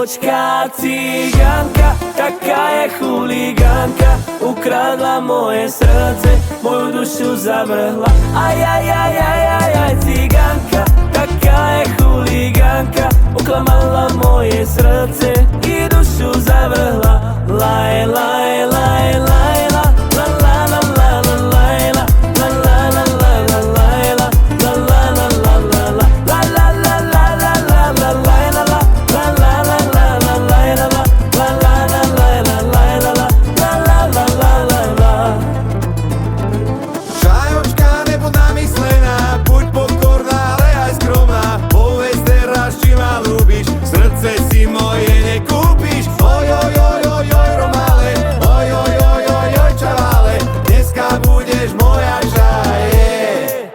Dievočka cigánka, taká je chuligánka, ukradla moje srdce, moju dušu zavrhla. Aj, cigánka, taká je chuligánka, uklamala moje srdce i dušu zavrhla. Laj, laj, laj, laj, la, la, la, la, la, la, laj, la, la, la, la, la, la, laj, la, la, la, la, la, la, la, la, la, la, la, la, la, la, laj, la, la, la, la, la, la, la, laj, la, la, la, la, la, laj, la, laj, la, la, la, la, la, la, la. Šajočka, nebuď namyslená, buď pokorná, ale aj skromná. Povedz teraz, či ma ľúbiš, srdce si moje nekúpiš. Oj, oj, oj, oj, oj, Romále, oj, oj, oj, oj, oj, čavále, dneska budeš moja čaje.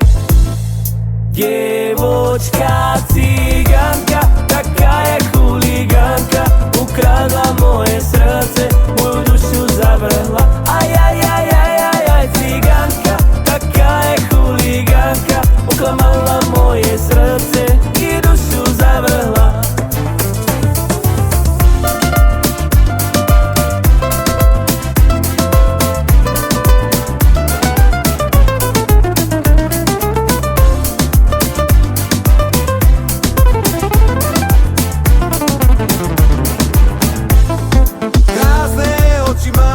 Dievočka cigánka, taká je chuligánka, ukradla moje srdce, moju dušu zavrhla. Aj, cigánka, taká je chuligánka, uklamala moje srdce i dušu zavrhla. Krásne oči má,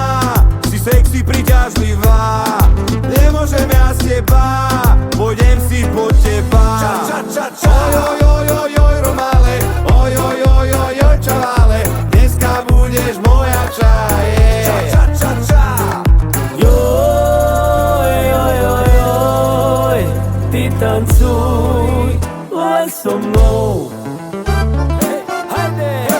si sexy priťažlivá. Nemôžem ja z teba, pôjdem si po teba. Oj, oj, oj, oj, oj, Romále, oj, oj, oj, oj, oj, čavále, dneska budeš moja čaje. Joj, joj, joj, joj, ty tancuj len so mnou. Hej, hej,